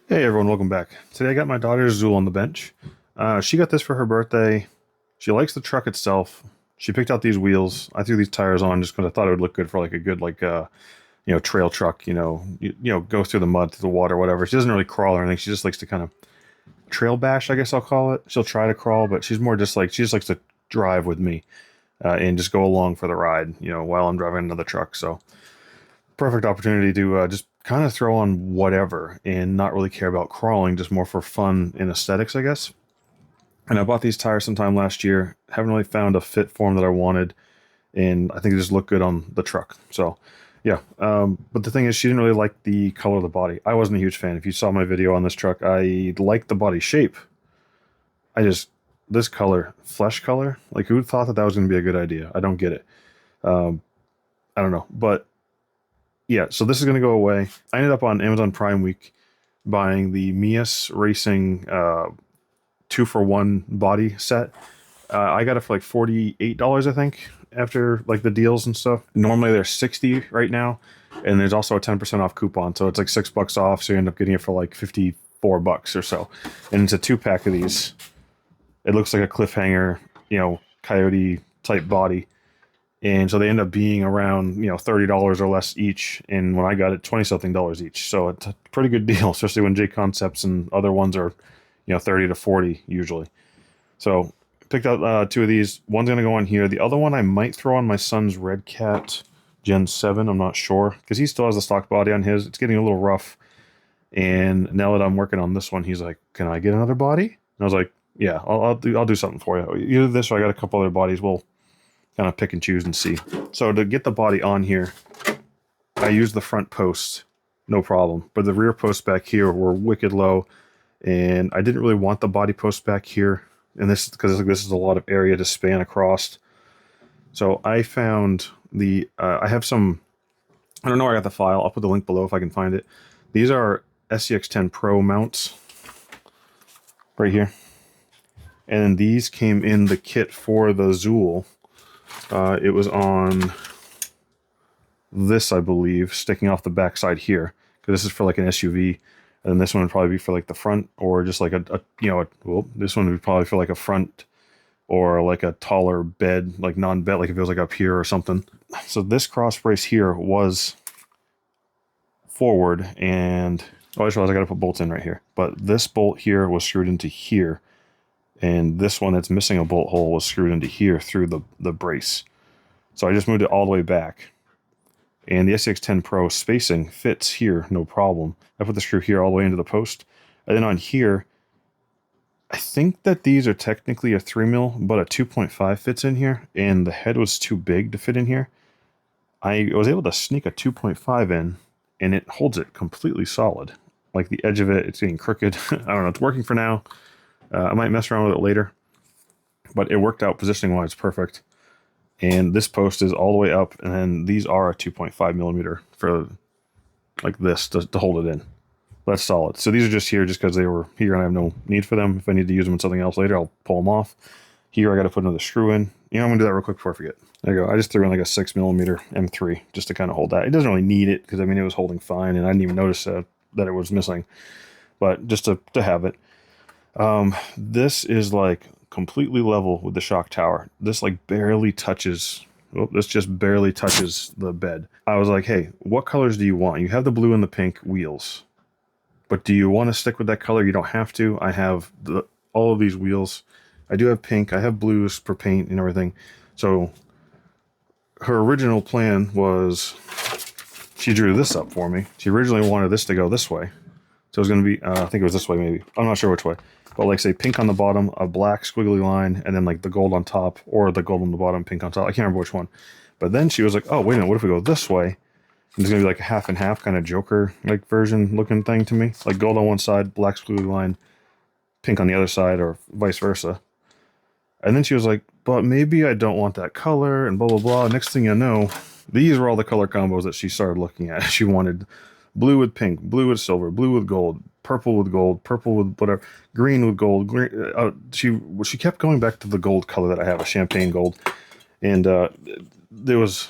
Hey everyone, welcome back. Today I got my daughter Zuul on the bench. She got this for her birthday. She likes the truck itself. She picked out these wheels. I threw these tires on just because I thought it would look good for like a good trail truck. Go through the mud, through the water, whatever. She doesn't really crawl or anything. She just likes to kind of trail bash, I guess I'll call it. She'll try to crawl, but she's more just like she just likes to drive with me and just go along for the ride. While I'm driving another truck. So perfect opportunity to just kind of throw on whatever and not really care about crawling, just more for fun and aesthetics, I guess. And I bought these tires sometime last year. Haven't really found a fit for them that I wanted, and I think they just look good on the truck. So, yeah. But the thing is, she didn't really like the color of the body. I wasn't a huge fan. If you saw my video on this truck, I liked the body shape. I just this color, flesh color, like who thought that that was going to be a good idea? I don't get it. Um, I don't know, but yeah, so this is going to go away. I ended up on Amazon Prime Week buying the MEUS Racing 2-for-1 body set. I got it for like $48, I think, after like the deals and stuff. Normally they're 60 right now, and there's also a 10% off coupon, so it's like $6 off. So you end up getting it for like 54 bucks or so, and it's a 2-pack of these. It looks like a cliffhanger, coyote type body. And so they end up being around, $30 or less each. And when I got it, 20 something dollars each. So it's a pretty good deal, especially when J Concepts and other ones are, 30 to 40 usually. So picked out two of these. One's going to go on here. The other one I might throw on my son's Red Cat Gen 7. I'm not sure because he still has the stock body on his. It's getting a little rough. And now that I'm working on this one, he's like, "Can I get another body?" And I was like, "Yeah, I'll do something for you. Either this or I got a couple other bodies. We'll kind of pick and choose and see." So to get the body on here, I used the front posts, no problem. But the rear posts back here were wicked low, and I didn't really want the body post back here. And this because this is a lot of area to span across. So I found I have some. I don't know where I got the file. I'll put the link below if I can find it. These are SCX10 Pro mounts right here, and these came in the kit for the Zuul. It was on this, I believe, sticking off the backside here, because this is for like an SUV, and this one would probably be for like the front, or just like this one would probably for like a front or like a taller bed, like non-bed, like if it was like up here or something. So this cross brace here was forward, and I just realized I got to put bolts in right here. But this bolt here was screwed into here, and this one that's missing a bolt hole was screwed into here through the brace. So I just moved it all the way back. And the SCX10 Pro spacing fits here, no problem. I put the screw here all the way into the post. And then on here, I think that these are technically a 3mm, but a 2.5 fits in here, and the head was too big to fit in here. I was able to sneak a 2.5 in, and it holds it completely solid. Like the edge of it, it's getting crooked. I don't know, it's working for now. I might mess around with it later, but it worked out positioning-wise perfect. And this post is all the way up, and then these are a 2.5 millimeter for like this to hold it in. That's solid. So these are just here just because they were here and I have no need for them. If I need to use them in something else later, I'll pull them off. Here I got to put another screw in. I'm going to do that real quick before I forget. There you go. I just threw in like a 6mm M3 just to kind of hold that. It doesn't really need it because, I mean, it was holding fine, and I didn't even notice that it was missing. But just to have it. This is like completely level with the shock tower. This like barely touches, this just barely touches the bed. I was like, hey, what colors do you want? You have the blue and the pink wheels, but do you want to stick with that color? You don't have to. I have all of these wheels. I do have pink. I have blues for paint and everything. So her original plan was, she drew this up for me. She originally wanted this to go this way. So it was going to be, I think it was this way maybe. I'm not sure which way. But like say pink on the bottom, a black squiggly line, and then like the gold on top, or the gold on the bottom, pink on top. I can't remember which one. But then she was like, oh, wait a minute, what if we go this way? And it's going to be like a half and half kind of Joker like version looking thing to me. Like gold on one side, black squiggly line, pink on the other side, or vice versa. And then she was like, but maybe I don't want that color, and blah, blah, blah. Next thing you know, these were all the color combos that she started looking at. She wanted blue with pink, blue with silver, blue with gold, purple with gold, purple with whatever, green with gold. She kept going back to the gold color that I have, a champagne gold. And there was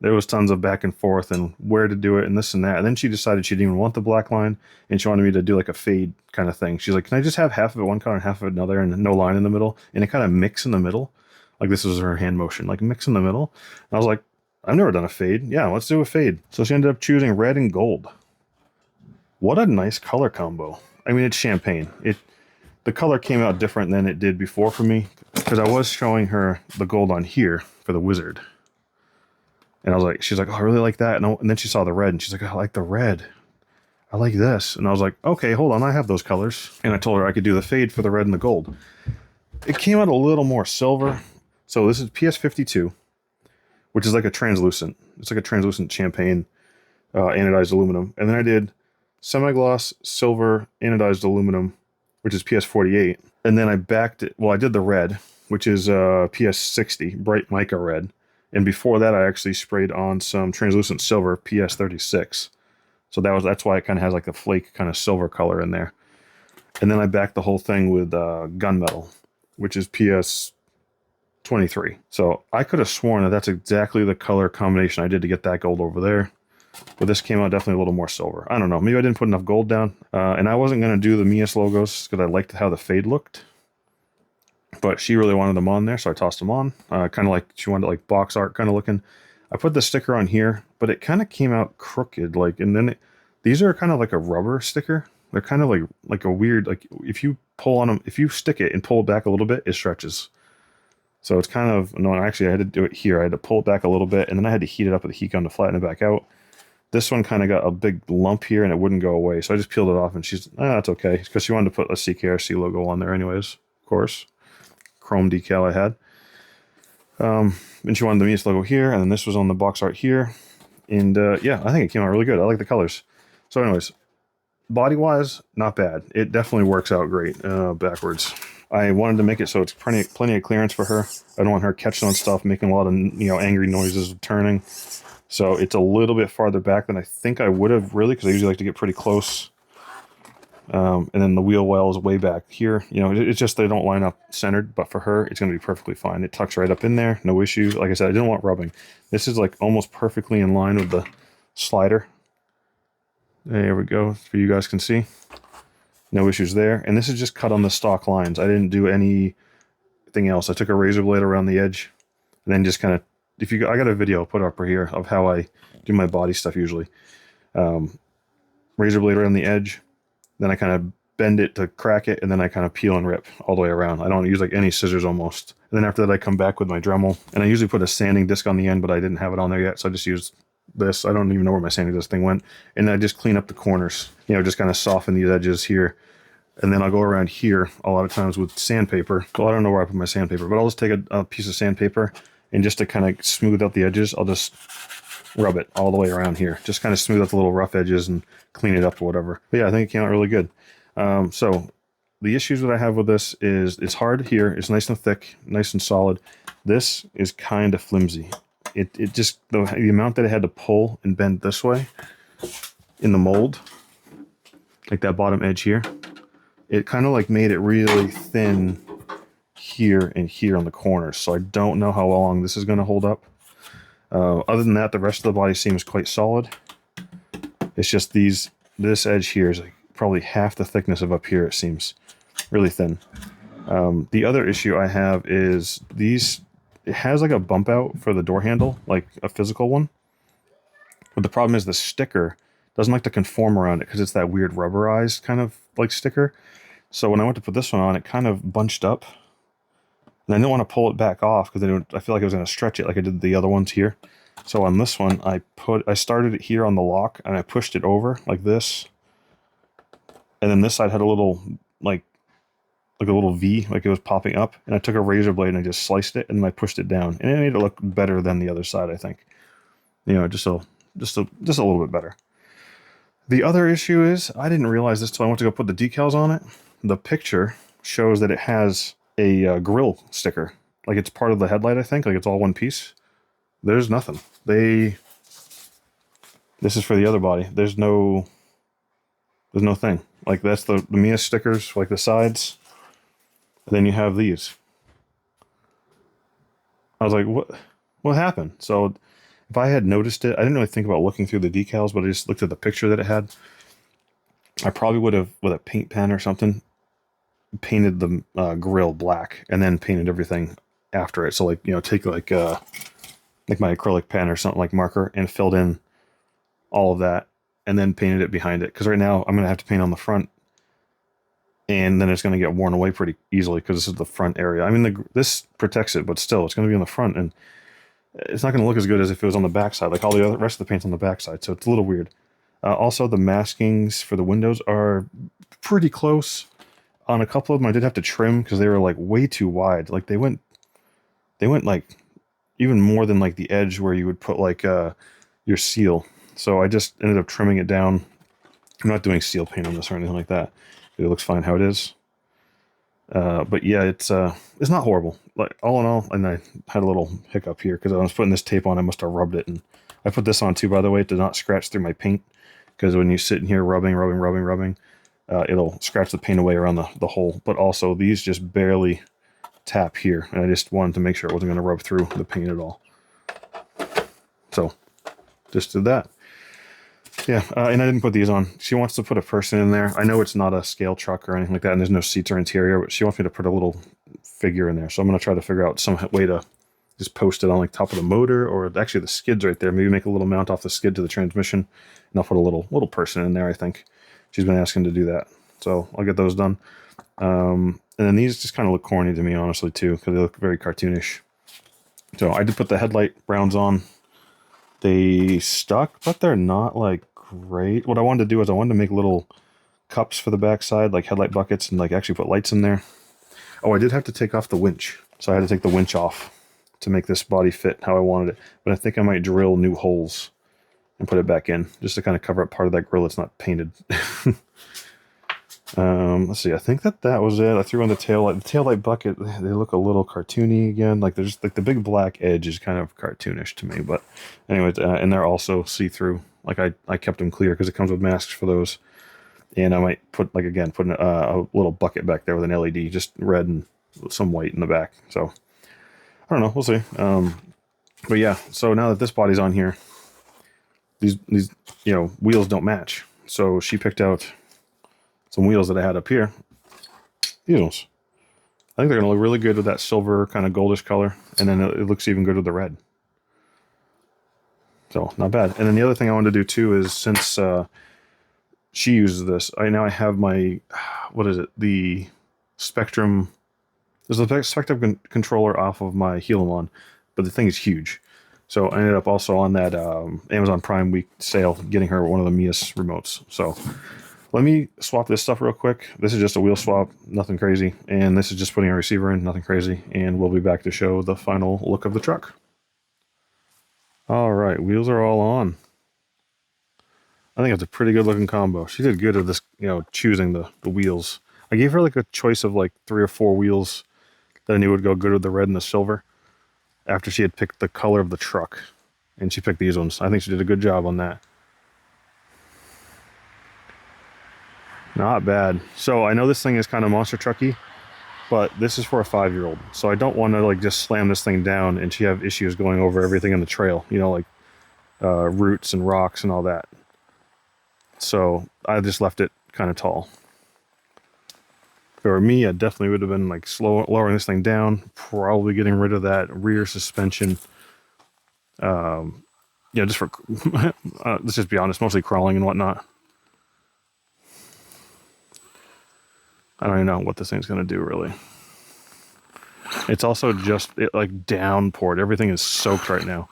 there was tons of back and forth and where to do it and this and that. And then she decided she didn't even want the black line, and she wanted me to do like a fade kind of thing. She's like, can I just have half of it one color and half of it another and no line in the middle? And it kind of mix in the middle. Like this was her hand motion, like mix in the middle. And I was like, I've never done a fade. Yeah, let's do a fade. So she ended up choosing red and gold. What a nice color combo. I mean, it's champagne. The color came out different than it did before for me, because I was showing her the gold on here for the wizard. And I was like, she's like, oh, I really like that. And then she saw the red and she's like, I like the red. I like this. And I was like, okay, hold on. I have those colors. And I told her I could do the fade for the red and the gold. It came out a little more silver. So this is PS52, which is like a translucent. It's like a translucent champagne anodized aluminum. And then I did semi-gloss silver anodized aluminum, which is PS48. And then I backed it. Well, I did the red, which is PS60, bright mica red. And before that, I actually sprayed on some translucent silver, PS36. So that's why it kind of has like the flake kind of silver color in there. And then I backed the whole thing with gunmetal, which is PS23. So I could have sworn that that's exactly the color combination I did to get that gold over there. But this came out definitely a little more silver. I don't know. Maybe I didn't put enough gold down. And I wasn't going to do the MEUS logos because I liked how the fade looked. But she really wanted them on there, so I tossed them on. Kind of like she wanted like box art kind of looking. I put the sticker on here, but it kind of came out crooked. And then these are kind of like a rubber sticker. They're kind of like a weird, like if you pull on them, if you stick it and pull it back a little bit, it stretches. So it's kind of annoying. Actually, I had to do it here. I had to pull it back a little bit, and then I had to heat it up with a heat gun to flatten it back out. This one kind of got a big lump here, and it wouldn't go away. So I just peeled it off, and she's, that's okay. Because she wanted to put a CKRC logo on there anyways, of course. Chrome decal I had. And she wanted the MEUS logo here, and then this was on the box art here. And yeah, I think it came out really good. I like the colors. So anyways, body-wise, not bad. It definitely works out great backwards. I wanted to make it so it's plenty of clearance for her. I don't want her catching on stuff, making a lot of angry noises, turning. So it's a little bit farther back than I think I would have really, because I usually like to get pretty close. And then the wheel well is way back here. It's just they don't line up centered, but for her, it's going to be perfectly fine. It tucks right up in there, no issues. Like I said, I didn't want rubbing. This is like almost perfectly in line with the slider. There we go, so you guys can see. No issues there. And this is just cut on the stock lines. I didn't do anything else. I took a razor blade around the edge, and then just kind of, I got a video I'll put up right here of how I do my body stuff usually. Razor blade around the edge. Then I kind of bend it to crack it, and then I kind of peel and rip all the way around. I don't use like any scissors almost. And then after that, I come back with my Dremel, and I usually put a sanding disc on the end, but I didn't have it on there yet, so I just used this. I don't even know where my sanding disc thing went. And I just clean up the corners, just kind of soften these edges here. And then I'll go around here a lot of times with sandpaper. Well, I don't know where I put my sandpaper, but I'll just take a piece of sandpaper, and just to kind of smooth out the edges, I'll just rub it all the way around here. Just kind of smooth out the little rough edges and clean it up or whatever. But yeah, I think it came out really good. So the issues that I have with this is it's hard here. It's nice and thick, nice and solid. This is kind of flimsy. It just, the amount that it had to pull and bend this way in the mold, like that bottom edge here, it kind of like made it really thin here and here on the corners. So I don't know how long this is going to hold up. Other than that, the rest of the body seems quite solid. It's just this edge here is like probably half the thickness of up here. It seems really thin. The other issue I have is it has like a bump out for the door handle, like a physical one. But the problem is the sticker doesn't like to conform around it because it's that weird rubberized kind of like sticker. So when I went to put this one on, it kind of bunched up. And I didn't want to pull it back off because I feel like I was going to stretch it like I did the other ones here. So on this one, I started it here on the lock, and I pushed it over like this. And then this side had a little, like a little V, like it was popping up. And I took a razor blade and I just sliced it, and then I pushed it down. And it made it look better than the other side, I think. Just a little bit better. The other issue is, I didn't realize this till I went to go put the decals on it. The picture shows that it has a grille sticker. Like it's part of the headlight, I think. Like it's all one piece. There's nothing. This is for the other body. There's no thing. Like that's the MEUS stickers, like the sides. And then you have these. I was like, what happened? So if I had noticed it, I didn't really think about looking through the decals, but I just looked at the picture that it had. I probably would have, with a paint pen or something, painted the grill black and then painted everything after it. So like, you know, take like my acrylic pen or something like marker and filled in all of that and then painted it behind it. Because right now I'm going to have to paint on the front and then it's going to get worn away pretty easily because this is the front area. I mean, this protects it, but still it's going to be on the front and it's not going to look as good as if it was on the backside. Like all the other rest of the paint's on the backside. So it's a little weird. Also, the maskings for the windows are pretty close. On a couple of them, I did have to trim because they were like way too wide. Like they went like even more than like the edge where you would put like your seal. So I just ended up trimming it down. I'm not doing seal paint on this or anything like that. It looks fine how it is. But yeah, it's not horrible. Like all in all, and I had a little hiccup here because I was putting this tape on. I must have rubbed it, and I put this on too, by the way, to not scratch through my paint. Because when you sit in here rubbing, it'll scratch the paint away around the hole. But also, these just barely tap here. And I just wanted to make sure it wasn't going to rub through the paint at all. So, just did that. Yeah, and I didn't put these on. She wants to put a person in there. I know it's not a scale truck or anything like that, and there's no seats or interior, but she wants me to put a little figure in there. So I'm going to try to figure out some way to just post it on like top of the motor, or actually the skid's right there. Maybe make a little mount off the skid to the transmission, and I'll put a little person in there. I think she's been asking to do that, so I'll get those done. And then these just kind of look corny to me, honestly, too, because they look very cartoonish. So I did put the headlight browns on. They stuck, but they're not like great. What I wanted to do is I wanted to make little cups for the backside, like headlight buckets, and like actually put lights in there. Oh, I did have to take off the winch, so I had to take the winch off to make this body fit how I wanted it. But I think I might drill new holes and put it back in just to kind of cover up part of that grill that's not painted. Let's see. I think that was it. I threw on the taillight. The taillight bucket, they look a little cartoony again. Like there's like the big black edge is kind of cartoonish to me. But anyways, and they're also see-through. Like I kept them clear because it comes with masks for those. And I might put like again put a little bucket back there with an LED, just red and some white in the back. So I don't know. We'll see. But yeah. So now that this body's on here, these wheels don't match. So she picked out some wheels that I had up here. These ones. I think they're going to look really good with that silver kind of goldish color. And then it looks even good with the red. So, not bad. And then the other thing I wanted to do too is since she uses this, I have my, what is it? The Spectrum. There's a Spectrum controller off of my Helion, but the thing is huge. So I ended up also on that Amazon Prime Week sale getting her one of the MEUS remotes. So let me swap this stuff real quick. This is just a wheel swap, nothing crazy. And this is just putting a receiver in, nothing crazy. And we'll be back to show the final look of the truck. All right, wheels are all on. I think it's a pretty good looking combo. She did good at this, choosing the wheels. I gave her like a choice of like 3 or 4 wheels that I knew would go good with the red and the silver after she had picked the color of the truck. And she picked these ones. I think she did a good job on that. Not bad. So I know this thing is kind of monster trucky, but this is for a 5-year-old. So I don't want to like just slam this thing down and she have issues going over everything in the trail, like roots and rocks and all that. So I just left it kind of tall. If it were me, I definitely would have been like lowering this thing down, probably getting rid of that rear suspension. Just for, let's just be honest, mostly crawling and whatnot. I don't even know what this thing's going to do, really. It's also just like downpoured. Everything is soaked right now.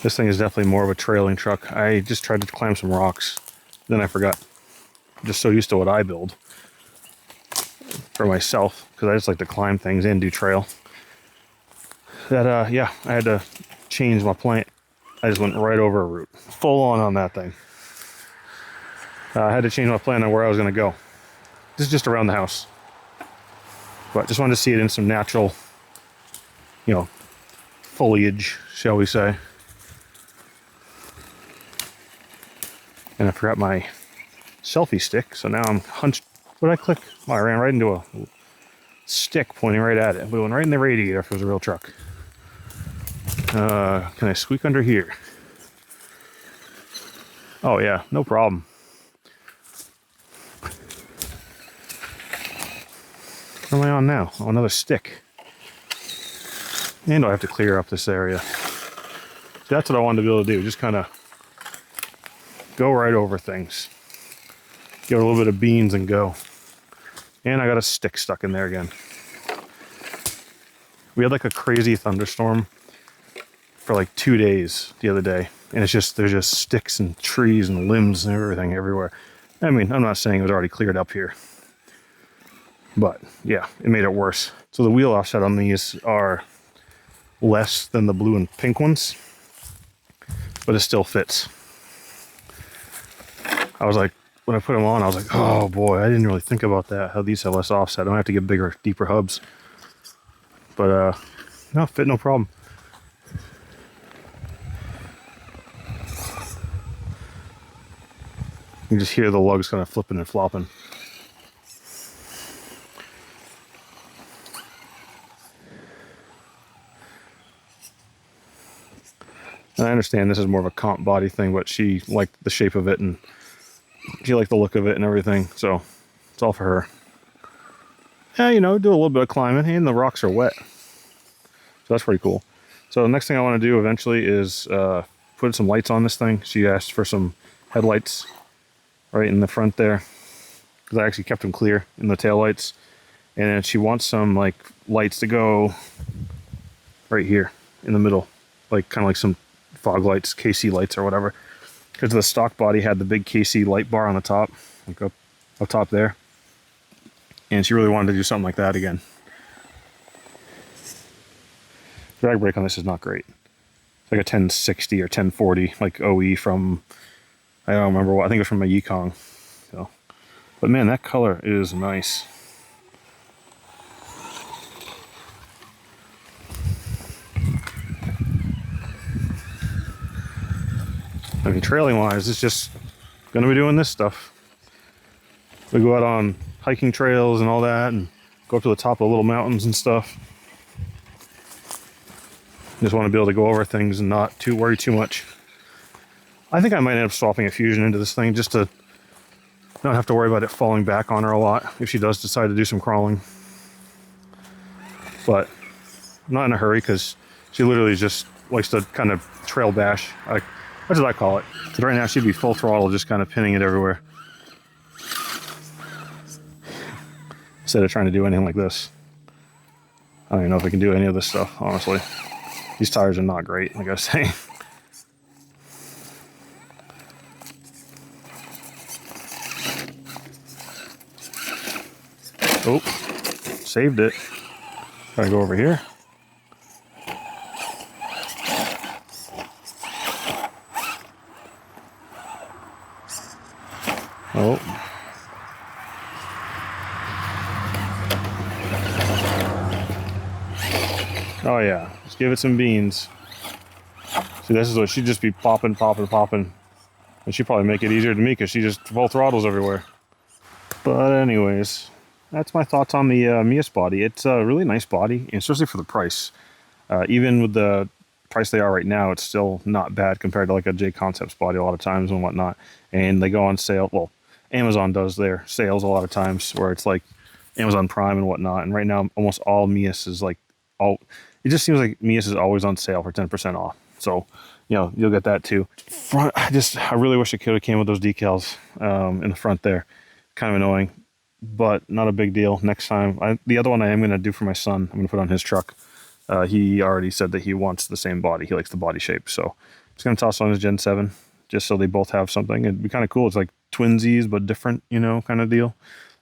This thing is definitely more of a trailing truck. I just tried to climb some rocks. Then I forgot. I'm just so used to what I build for myself, because I just like to climb things and do trail. That, I had to change my plan. I just went right over a root. Full on that thing. I had to change my plan on where I was going to go. This is just around the house. But just wanted to see it in some natural, foliage, shall we say. And I forgot my selfie stick, so now I'm hunched. What did I click? Oh, I ran right into a stick pointing right at it. We went right in the radiator if it was a real truck. Can I squeak under here? Oh yeah, no problem. What am I on now? Oh, another stick. And I have to clear up this area. That's what I wanted to be able to do. Just kind of go right over things. Get a little bit of beans and go. And I got a stick stuck in there again. We had like a crazy thunderstorm for like 2 days the other day. And it's just, there's just sticks and trees and limbs and everything everywhere. I mean, I'm not saying it was already cleared up here. But yeah, it made it worse. So the wheel offset on these are less than the blue and pink ones, but it still fits. I was like, when I put them on, I was like, oh boy, I didn't really think about that, how these have less offset. I don't have to get bigger, deeper hubs. But no, fit no problem. You can just hear the lugs kind of flipping and flopping. And I understand this is more of a comp body thing, but she liked the shape of it and she liked the look of it and everything, so it's all for her. Yeah, you know, do a little bit of climbing, and the rocks are wet. So that's pretty cool. So the next thing I want to do eventually is put some lights on this thing. She asked for some headlights right in the front there, because I actually kept them clear in the tail lights. And then she wants some like lights to go right here in the middle, like kind of like some fog lights, KC lights or whatever. Because the stock body had the big KC light bar on the top, like up top there. And she really wanted to do something like that again. Drag brake on this is not great. It's like a 1060 or 1040, like OE from, I don't remember what, I think it was from my Yukon. So, but man, that color is nice. I mean, trailing wise, it's just gonna be doing this stuff. We go out on hiking trails and all that, and go up to the top of little mountains and stuff. Just want to be able to go over things and not worry too much. I think I might end up swapping a Fusion into this thing just to not have to worry about it falling back on her a lot if she does decide to do some crawling. But I'm not in a hurry because she literally just likes to kind of trail bash. That's what I call it. But right now she'd be full throttle, just kind of pinning it everywhere. Instead of trying to do anything like this. I don't even know if I can do any of this stuff, honestly. These tires are not great, like I was saying. Oh, saved it. Gotta go over here. Oh. Oh yeah, just give it some beans. See, this is what she'd just be popping, popping, popping. And she'd probably make it easier to me because she just full throttles everywhere. But anyways, that's my thoughts on the MEUS body. It's a really nice body, especially for the price. Even with the price they are right now, it's still not bad compared to like a J Concepts body a lot of times and whatnot. And they go on sale. Well, Amazon does their sales a lot of times where it's like Amazon Prime and whatnot. And right now, almost all MEUS is like it just seems like MEUS is always on sale for 10% off. So, you know, you'll get that too. Front, I really wish it could have came with those decals in the front there. Kind of annoying, but not a big deal. Next time, the other one I am going to do for my son, I'm going to put on his truck. He already said that he wants the same body. He likes the body shape. So I'm just going to toss on his Gen 7 just so they both have something. It'd be kind of cool. It's like twinsies, but different, you know, kind of deal.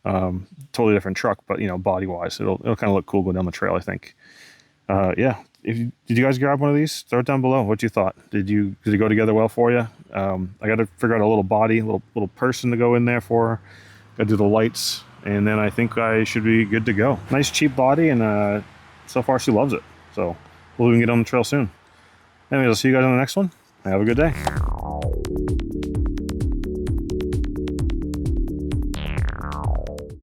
Totally different truck, but, you know, body-wise, it'll kind of look cool going down the trail, I think. Yeah. Did you guys grab one of these? Throw it down below. What you thought? Did it go together well for you? I got to figure out a little body, little person to go in there for her. Got to do the lights, and then I think I should be good to go. Nice cheap body, and so far she loves it. So we'll even get on the trail soon. Anyways, I'll see you guys on the next one. Have a good day.